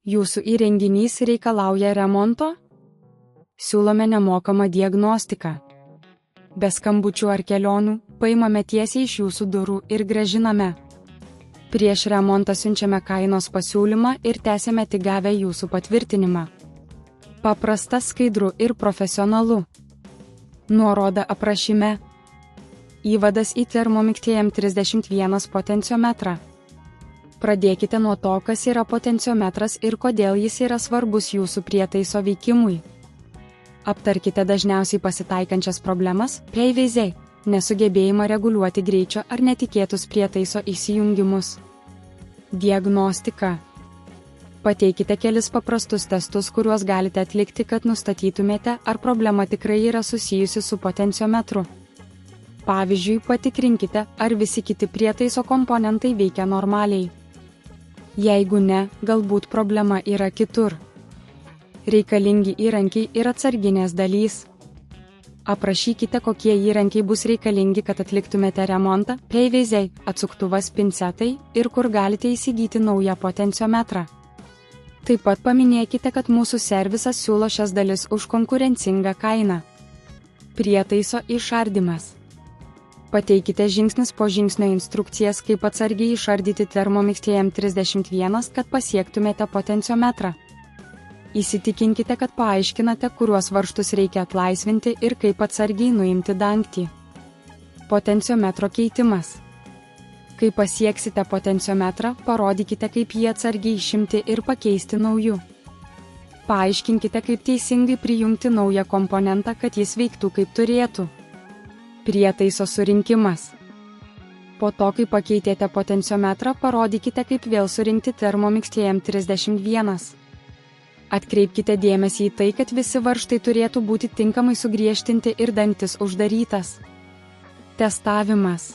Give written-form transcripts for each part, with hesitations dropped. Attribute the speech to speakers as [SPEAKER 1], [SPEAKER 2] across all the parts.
[SPEAKER 1] Jūsų įrenginys reikalauja remonto? Siūlome nemokamą diagnostiką. Be skambučių ar kelionių, paimame tiesiai iš jūsų durų ir grąžiname. Prieš remontą siunčiame kainos pasiūlymą ir tęsiame tik gavę jūsų patvirtinimą. Paprasta, skaidru ir profesionalu. Nuoroda aprašyme. Įvadas į Thermomix TM31 potenciometrą. Pradėkite nuo to, kas yra potenciometras ir kodėl jis yra svarbus jūsų prietaiso veikimui. Aptarkite dažniausiai pasitaikančias problemas, PVZ, nesugebėjimą reguliuoti greičio ar netikėtus prietaiso įsijungimus. Diagnostika. Pateikite kelis paprastus testus, kuriuos galite atlikti, kad nustatytumėte, ar problema tikrai yra susijusi su potenciometru. Pavyzdžiui, patikrinkite, ar visi kiti prietaiso komponentai veikia normaliai. Jeigu ne, galbūt problema yra kitur. Reikalingi įrankiai ir atsarginės dalys. Aprašykite, kokie įrankiai bus reikalingi, kad atliktumėte remontą, PVZ, atsuktuvas, pincetai ir kur galite įsigyti naują potenciometrą. Taip pat paminėkite, kad mūsų servisas siūlo šias dalis už konkurencingą kainą. Prietaiso išardymas. Pateikite žingsnis po žingsnio instrukcijas, kaip atsargiai išardyti Thermomix TM31, kad pasiektumėte potenciometrą. Įsitikinkite, kad paaiškinate, kuriuos varžtus reikia atlaisvinti ir kaip atsargiai nuimti dangtį. Potenciometro keitimas. Kai pasieksite potenciometrą, parodykite, kaip jį atsargiai išimti ir pakeisti nauju. Paaiškinkite, kaip teisingai prijungti naują komponentą, kad jis veiktų kaip turėtų. Prietaiso surinkimas. Po to, kai pakeitėte potenciometrą, parodykite, kaip vėl surinkti Thermomix TM31. Atkreipkite dėmesį į tai, kad visi varžtai turėtų būti tinkamai sugriežtinti ir dantis uždarytas. Testavimas.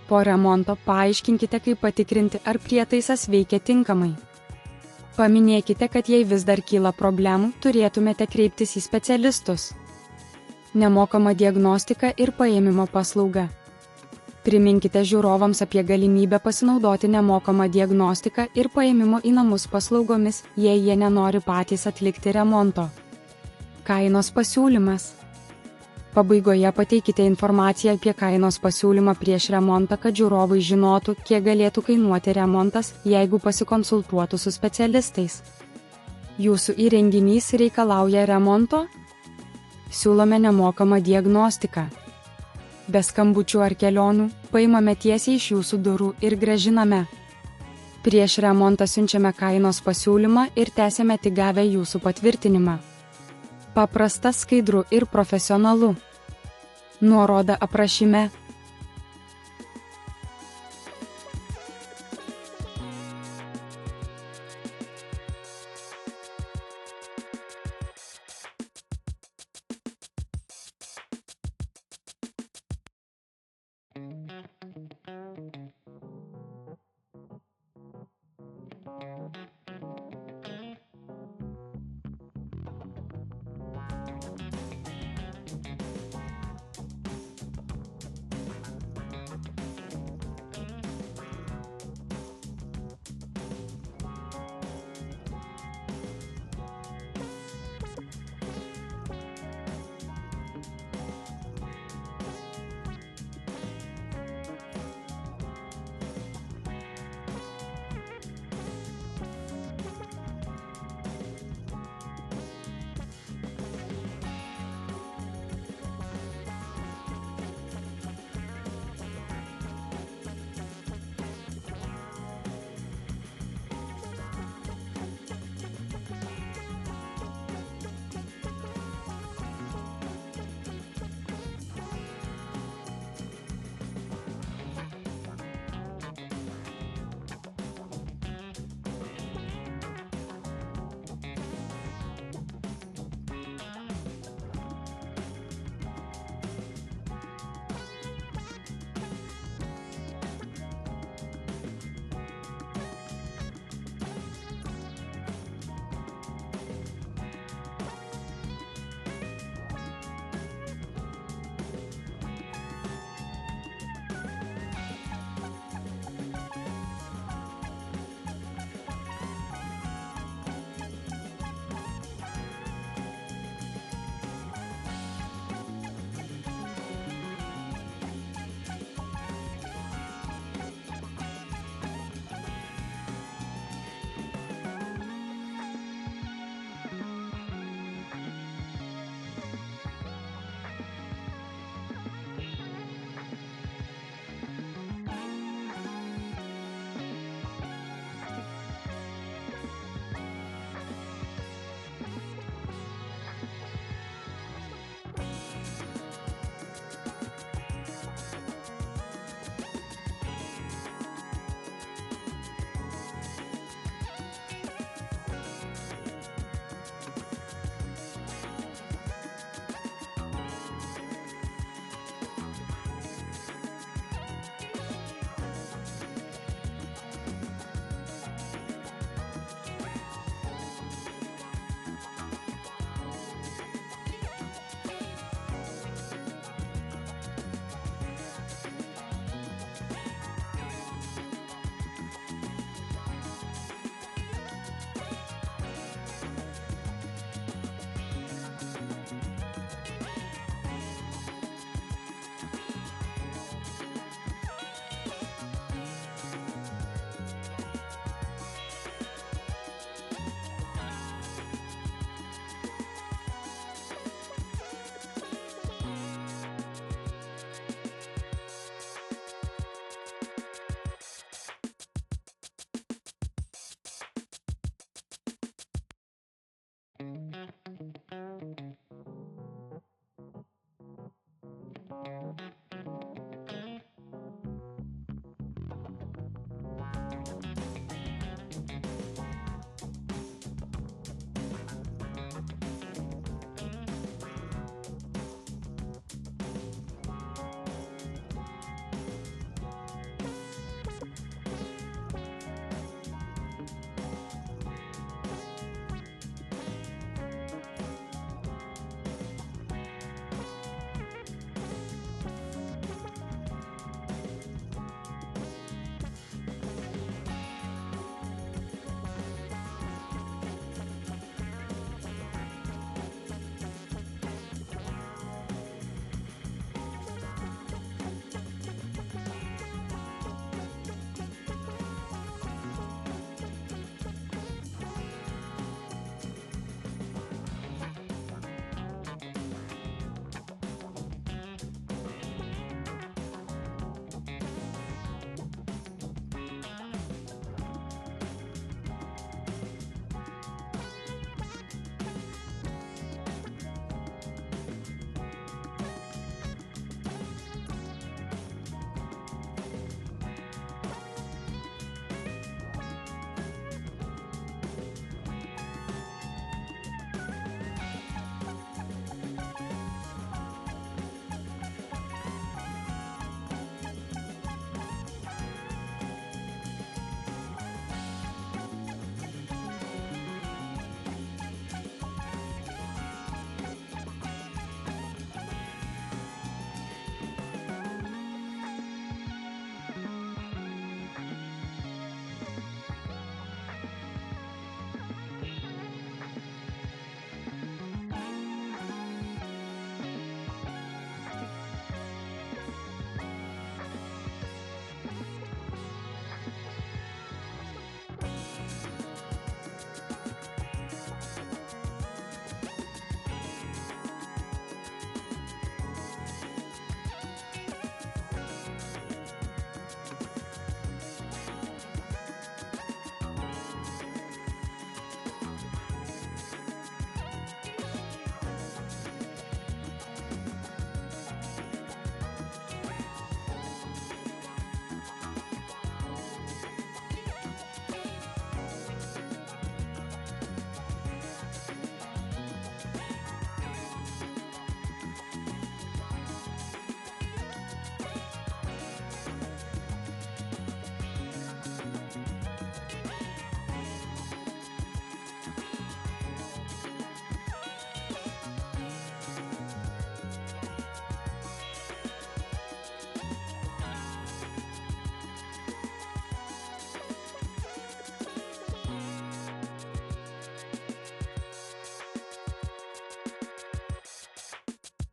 [SPEAKER 1] Po remonto paaiškinkite, kaip patikrinti, ar prietaisas veikia tinkamai. Paminėkite, kad jei vis dar kyla problemų, turėtumėte kreiptis į specialistus. Nemokama diagnostika ir paėmimo paslauga. Priminkite žiūrovams apie galimybę pasinaudoti nemokamą diagnostiką ir paėmimo į namus paslaugomis, jei jie nenori patys atlikti remonto. Kainos pasiūlymas. Pabaigoje pateikite informaciją apie kainos pasiūlymą prieš remontą, kad žiūrovai žinotų, kiek galėtų kainuoti remontas, jeigu pasikonsultuotų su specialistais. Jūsų įrenginys reikalauja remonto? Siūlome nemokamą diagnostiką. Be skambučių ar kelionių, paimame tiesiai iš jūsų durų ir grąžiname. Prieš remontą siunčiame kainos pasiūlymą ir tęsiame tik gavę jūsų patvirtinimą. Paprasta, skaidru ir profesionalu. Nuoroda aprašyme.